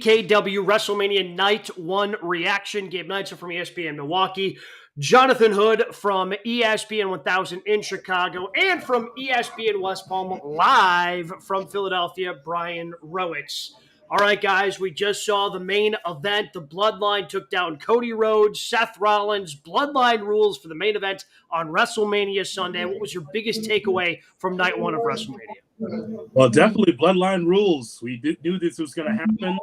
KW WrestleMania Night 1 reaction. Gabe Neitzel from ESPN Milwaukee, Jonathan Hood from ESPN 1000 in Chicago, and from ESPN West Palm, live from Philadelphia, Brian Rowitz. All right, guys, we just saw the main event. The Bloodline took down Cody Rhodes, Seth Rollins. Bloodline rules for the main event on WrestleMania Sunday. What was your biggest takeaway from night 1 of WrestleMania? Well, definitely Bloodline rules. We knew this was going to happen.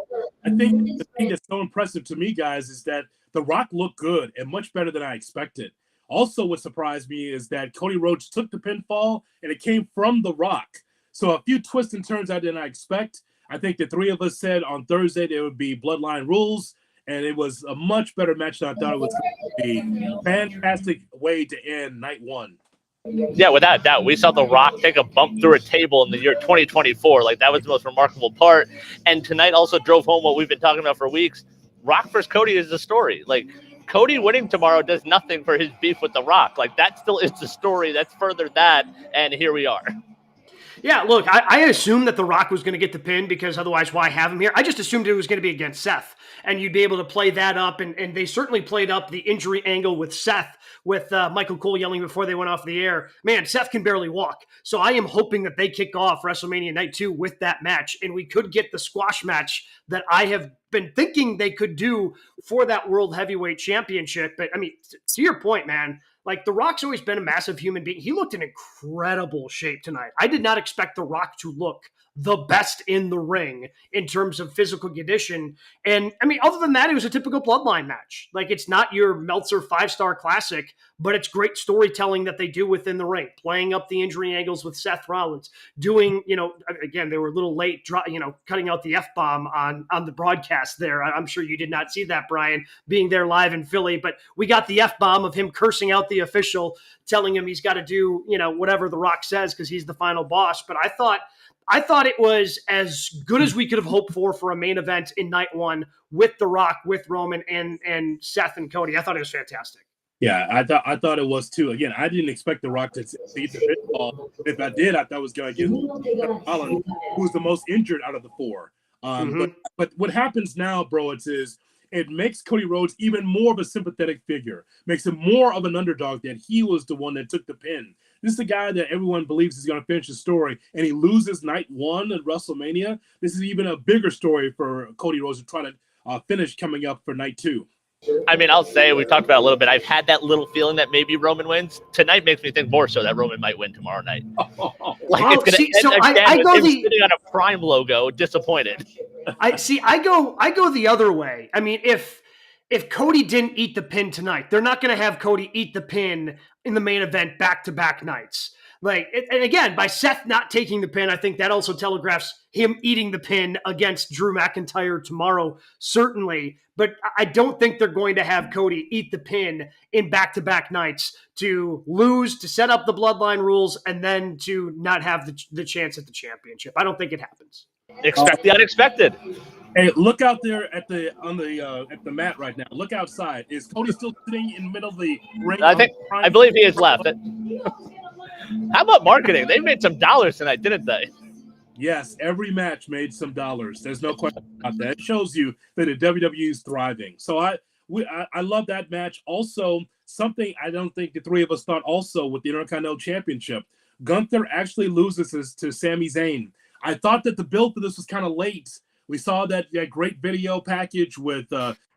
I think the thing that's so impressive to me, guys, is that The Rock looked good and much better than I expected. Also, what surprised me is that Cody Rhodes took the pinfall, and it came from The Rock. So a few twists and turns I did not expect. I think the three of us said on Thursday there would be Bloodline rules, and it was a much better match than I thought it was going to be. Fantastic way to end night 1. Yeah, without a doubt. We saw The Rock take a bump through a table in the year 2024. Like, that was the most remarkable part. And tonight also drove home what we've been talking about for weeks. Rock versus Cody is the story. Like, Cody winning tomorrow does nothing for his beef with The Rock. Like, that still is the story. That's furthered that, and here we are. Yeah, look, I assumed that The Rock was going to get the pin because otherwise why have him here? I just assumed it was going to be against Seth, and you'd be able to play that up, and they certainly played up the injury angle with Seth, with Michael Cole yelling before they went off the air, man, Seth can barely walk. So I am hoping that they kick off WrestleMania Night 2 with that match, and we could get the squash match that I have been thinking they could do for that World Heavyweight Championship. But, I mean, to your point, man, like, The Rock's always been a massive human being. He looked in incredible shape tonight. I did not expect The Rock to look the best in the ring in terms of physical condition. And, I mean, other than that, it was a typical Bloodline match. Like, it's not your Meltzer 5-star classic, but it's great storytelling that they do within the ring, playing up the injury angles with Seth Rollins, doing, again, they were a little late, cutting out the F-bomb on the broadcast there. I'm sure you did not see that, Brian, being there live in Philly, but we got the F-bomb of him cursing out the official, telling him he's got to do, whatever The Rock says because he's the final boss. But I thought it was as good as we could have hoped for a main event in night 1 with The Rock, with Roman and Seth and Cody. I thought it was fantastic. Yeah, I thought it was too. Again, I didn't expect The Rock to beat the pinfall. If I did, I thought it was going to get Seth Rollins, who's the most injured out of the 4. But what happens now, bro, is it makes Cody Rhodes even more of a sympathetic figure, makes him more of an underdog that he was the one that took the pin. This is the guy that everyone believes is going to finish the story, and he loses night 1 at WrestleMania. This is even a bigger story for Cody Rhodes to try to finish coming up for night 2. I mean, I'll say, we talked about it a little bit, I've had that little feeling that maybe Roman wins. Tonight makes me think more so that Roman might win tomorrow night. It's going to end again with him sitting on a Prime logo, disappointed. I go the other way. I mean, if Cody didn't eat the pin tonight, they're not going to have Cody eat the pin in the main event back-to-back nights. And again, by Seth not taking the pin, I think that also telegraphs him eating the pin against Drew McIntyre tomorrow, certainly. But I don't think they're going to have Cody eat the pin in back-to-back nights to lose, to set up the Bloodline rules, and then to not have the chance at the championship. I don't think it happens. Expect the unexpected. Hey, look out there at the mat right now. Look outside. Is Cody still sitting in the middle of the ring? I believe he is left. How about marketing? They made some dollars tonight, didn't they? Yes, every match made some dollars. There's no question about that. It shows you that the WWE is thriving. So I love that match. Also, something I don't think the three of us thought also with the Intercontinental Championship, Gunther actually loses to Sami Zayn. I thought that the build for this was kind of late. We saw that great video package with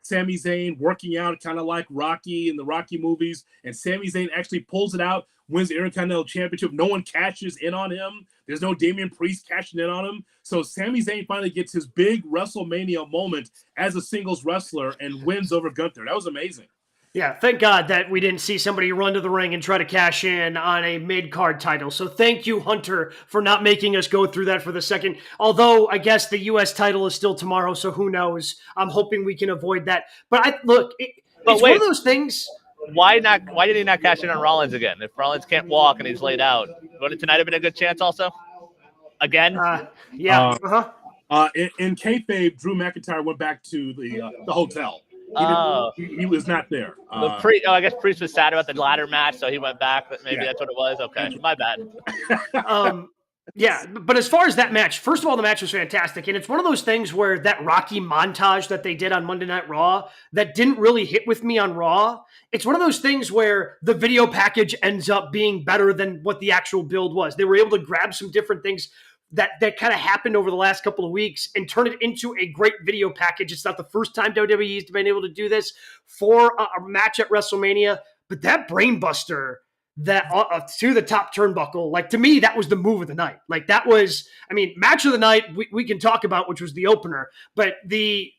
Sami Zayn working out kind of like Rocky in the Rocky movies, and Sami Zayn actually pulls it out, wins the Intercontinental Championship. No one cashes in on him. There's no Damian Priest cashing in on him. So Sami Zayn finally gets his big WrestleMania moment as a singles wrestler and wins over Gunther. That was amazing. Yeah, thank God that we didn't see somebody run to the ring and try to cash in on a mid-card title. So thank you, Hunter, for not making us go through that for the second. Although I guess the U.S. title is still tomorrow, so who knows? I'm hoping we can avoid that. But it's one of those things. Why did he not cash in on Rollins again? If Rollins can't walk and he's laid out, wouldn't tonight have been a good chance also? Again? Yeah. In kayfabe, Drew McIntyre went back to the hotel. He was not there. I guess Priest was sad about the ladder match, so he went back. But maybe that's what it was. Okay, my bad. Yeah, but as far as that match, first of all, the match was fantastic. And it's one of those things where that Rocky montage that they did on Monday Night Raw that didn't really hit with me on Raw. It's one of those things where the video package ends up being better than what the actual build was. They were able to grab some different things that kind of happened over the last couple of weeks and turn it into a great video package. It's not the first time WWE's been able to do this for a match at WrestleMania, but that brainbuster that to the top turnbuckle, like to me, that was the move of the night. Like that was, I mean, match of the night we can talk about, which was the opener, but the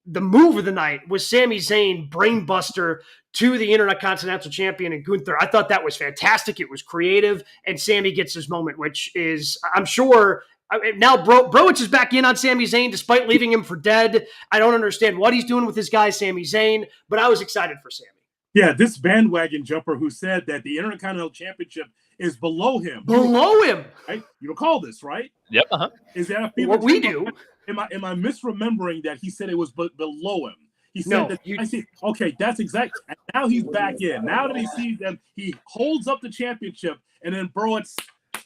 move of the night was Sami Zayn brainbuster to the Intercontinental Champion and Gunther. I thought that was fantastic. It was creative, and Sami gets his moment, which is, I'm sure. Now, Broich is back in on Sami Zayn despite leaving him for dead. I don't understand what he's doing with this guy, Sami Zayn, but I was excited for Sami. Yeah, this bandwagon jumper who said that the Intercontinental Championship is below him. Below him. Right? You recall this, right? Yep. Uh-huh. Is that what we do? Am I misremembering that he said it was below him? He said No, that. I see. Okay, that's exact. And now he's back in. Now that he sees them, he holds up the championship, and then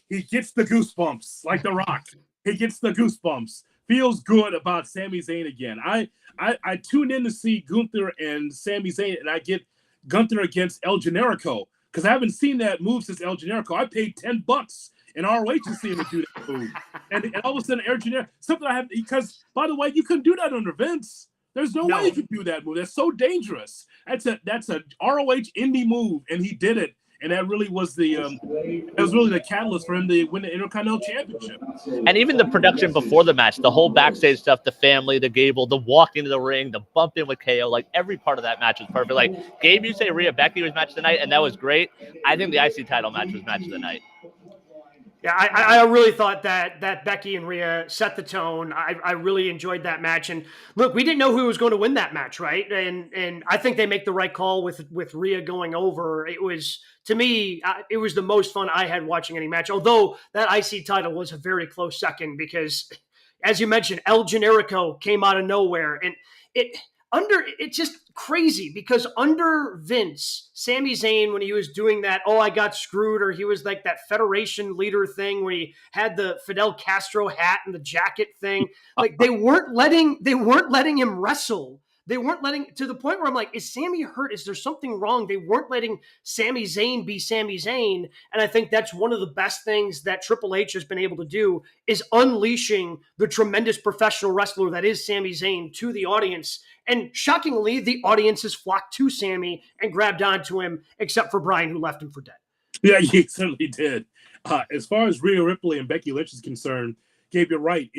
he gets the goosebumps like The Rock. He gets the goosebumps. Feels good about Sami Zayn again. I tune in to see Gunther and Sami Zayn, and I get Gunther against El Generico because I haven't seen that move since El Generico. I paid $10 in ROH to see him do that move, and all of a sudden El Generico, something I have, because by the way, you couldn't do that under Vince. There's no way you could do that move. That's so dangerous. That's a ROH indie move, and he did it. And that really was the catalyst for him to win the Intercontinental Championship. And even the production before the match, the whole backstage stuff, the family, the Gable, the walk into the ring, the bump in with KO, like every part of that match was perfect. Like Gabe, you say Rhea Becky was match of the night, and that was great. I think the IC title match was match of the night. Yeah, I really thought that Becky and Rhea set the tone. I really enjoyed that match. And look, we didn't know who was going to win that match, right? And I think they make the right call with Rhea going over. It was, to me, it was the most fun I had watching any match. Although that IC title was a very close second because, as you mentioned, El Generico came out of nowhere. And it's just crazy because under Vince, Sami Zayn, when he was doing that, oh, I got screwed, or he was like that Federation leader thing where he had the Fidel Castro hat and the jacket thing, like they weren't letting him wrestle. They weren't letting, to the point where I'm like, is Sami hurt? Is there something wrong? They weren't letting Sami Zayn be Sami Zayn. And I think that's one of the best things that Triple H has been able to do is unleashing the tremendous professional wrestler that is Sami Zayn to the audience. And shockingly, the audience has flocked to Sami and grabbed onto him, except for Brian, who left him for dead. Yeah, he certainly did. As far as Rhea Ripley and Becky Lynch is concerned, Gabe, you're right.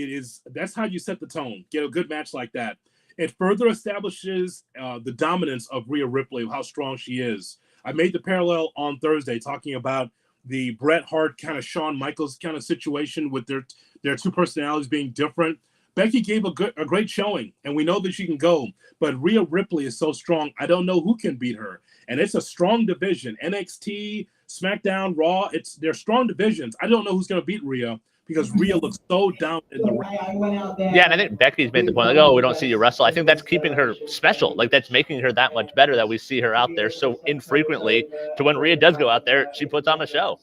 That's how you set the tone. Get a good match like that. It further establishes the dominance of Rhea Ripley, of how strong she is. I made the parallel on Thursday talking about the Bret Hart kind of Shawn Michaels kind of situation with their two personalities being different. Becky gave a great showing, and we know that she can go. But Rhea Ripley is so strong, I don't know who can beat her. And it's a strong division. NXT, SmackDown, Raw, they're strong divisions. I don't know who's going to beat Rhea because Rhea looks so down in the ring. Yeah, and I think Becky's made the point, like, oh, we don't see you wrestle. I think that's keeping her special. Like, that's making her that much better that we see her out there so infrequently to when Rhea does go out there, she puts on a show.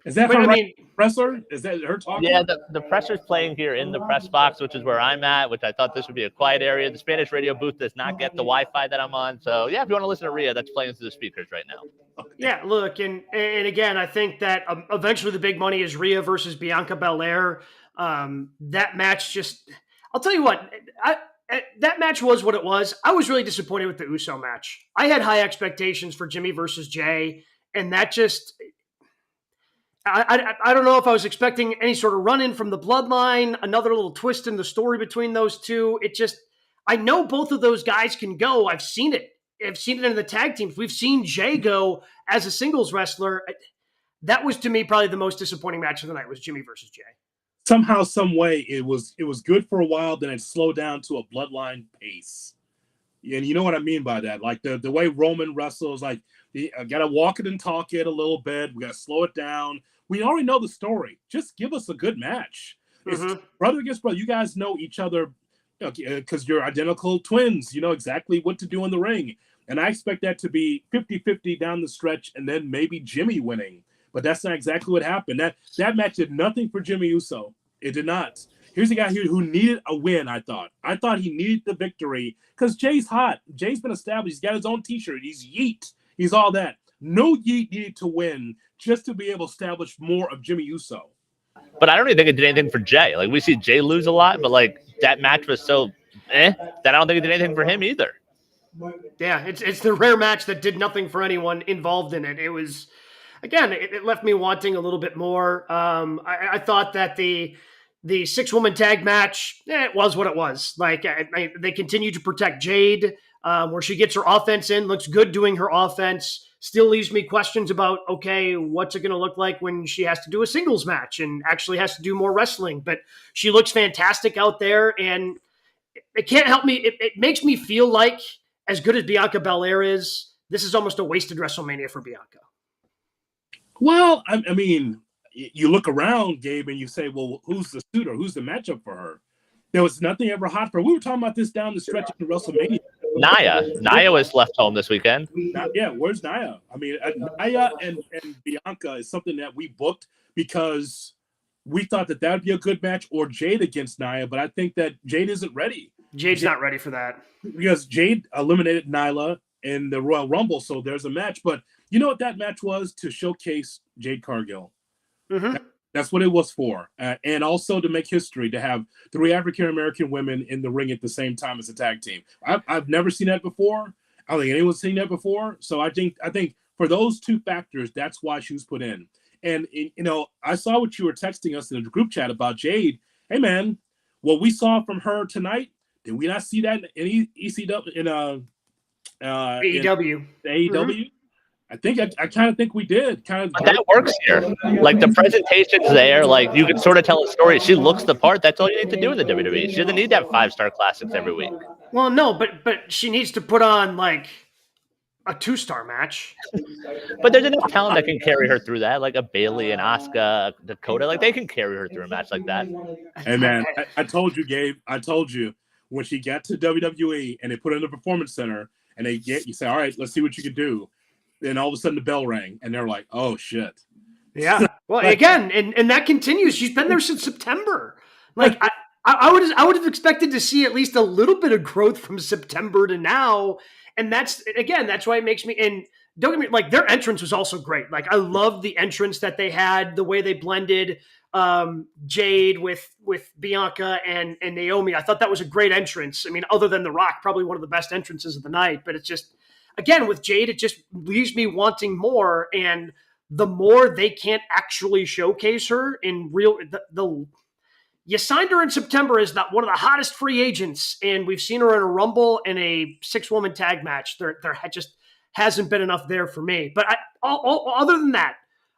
Is that her wrestler? Is that her talking? Yeah, the presser's playing here in the press box, which is where I'm at, which I thought this would be a quiet area. The Spanish radio booth does not get the Wi-Fi that I'm on. So, yeah, if you want to listen to Rhea, that's playing through the speakers right now. Yeah, look, and again, I think that eventually the big money is Rhea versus Bianca Belair. That match just, I'll tell you what, that match was what it was. I was really disappointed with the Uso match. I had high expectations for Jimmy versus Jay, and that just, I don't know if I was expecting any sort of run-in from the bloodline, another little twist in the story between those two. It just, I know both of those guys can go. I've seen it. I've seen it in the tag teams. We've seen Jay go as a singles wrestler. That was, to me, probably the most disappointing match of the night was Jimmy versus Jay. Somehow, some way, it was good for a while, then it slowed down to a bloodline pace. And you know what I mean by that? Like the way Roman wrestles, like, you got to walk it and talk it a little bit. We got to slow it down. We already know the story. Just give us a good match. Mm-hmm. It's brother against brother. You guys know each other because you're identical twins. You know exactly what to do in the ring. And I expect that to be 50-50 down the stretch and then maybe Jimmy winning. but that's not exactly what happened. That match did nothing for Jimmy Uso. It did not. Here's a guy here who needed a win, I thought he needed the victory because Jay's hot. Jay's been established. He's got his own T-shirt. He's Yeet. He's all that. No Yeet needed to win just to be able to establish more of Jimmy Uso. But I don't even think it did anything for Jay. Like, we see Jay lose a lot, but, like, that match was so that I don't think it did anything for him either. Yeah, it's the rare match that did nothing for anyone involved in it. It was, again, it left me wanting a little bit more. I thought that the 6-woman tag match, it was what it was. Like, they continue to protect Jade, where she gets her offense in, looks good doing her offense. Still leaves me questions about, okay, what's it going to look like when she has to do a singles match and actually has to do more wrestling? But she looks fantastic out there, and it can't help me. It makes me feel like, as good as Bianca Belair is, this is almost a wasted WrestleMania for Bianca. Well, I mean, you look around, Gabe, and you say, well, who's the suitor? Who's the matchup for her? There was nothing ever hot for her. We were talking about this down the stretch of WrestleMania. Nia was left home this weekend. Yeah, where's Nia? I mean, Nia and Bianca is something that we booked because we thought that would be a good match, or Jade against Nia, but I think that Jade isn't ready. Jade's not ready for that. Because Jade eliminated Nyla in the Royal Rumble, so there's a match. But you know what that match was? To showcase Jade Cargill. Mm-hmm. That's what it was for. And also to make history, to have 3 African-American women in the ring at the same time as a tag team. I've never seen that before. I don't think anyone's seen that before. So I think for those 2 factors, that's why she was put in. And, you know, I saw what you were texting us in the group chat about Jade. Hey, man, what we saw from her tonight, did we not see that in ECW, in AEW? AEW? Mm-hmm. I kind of think we did. But that works here. Like, the presentation's there. Like, you can sort of tell a story. She looks the part. That's all you need to do in the WWE. She doesn't need to have 5-star classics every week. Well, no, but she needs to put on, like, a 2-star match. But there's enough talent that can carry her through that, like a Bailey and Asuka, Dakota. Like, they can carry her through a match like that. Hey, man, I told you, Gabe. I told you when she got to WWE and they put her in the Performance Center and you say, all right, let's see what you can do. Then all of a sudden the bell rang and they're like, oh, shit. Yeah. Well, again, and that continues. She's been there since September. Like, I would have expected to see at least a little bit of growth from September to now. And that's why it makes me, and don't get me, like, their entrance was also great. Like, I love the entrance that they had, the way they blended Jade with Bianca and Naomi. I thought that was a great entrance. I mean, other than The Rock, probably one of the best entrances of the night. But it's just, again, with Jade, it just leaves me wanting more. And the more they can't actually showcase her in real, you signed her in September as one of the hottest free agents, and we've seen her in a Rumble and a 6-woman tag match. There just hasn't been enough there for me. But other than that,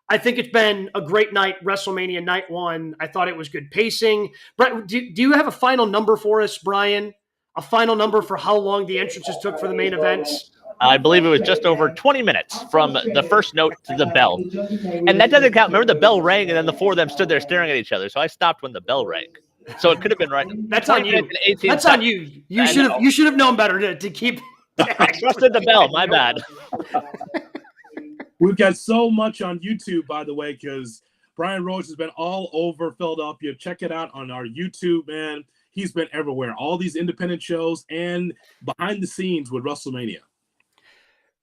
I think it's been a great night, WrestleMania Night 1. I thought it was good pacing. Brett, do you have a final number for us, Brian? A final number for how long the entrances took for the main events? I believe it was just over 20 minutes from the first note to the bell. And that doesn't count. Remember, the bell rang, and then the 4 of them stood there staring at each other. So I stopped when the bell rang. So it could have been right. That's on you. That's on you. You should have known better to keep. I trusted the bell. My bad. We've got so much on YouTube, by the way, because Brian Rhodes has been all over Philadelphia. Check it out on our YouTube, man. He's been everywhere. All these independent shows and behind the scenes with WrestleMania.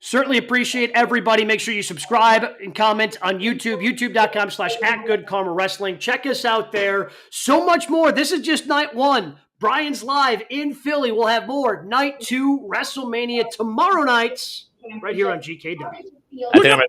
Certainly appreciate everybody. Make sure you subscribe and comment on YouTube, youtube.com/@GoodKarmaWrestling. Check us out there. So much more. This is just night 1. Brian's live in Philly. We'll have more. Night 2, WrestleMania tomorrow night, right here on GKW. I think I'm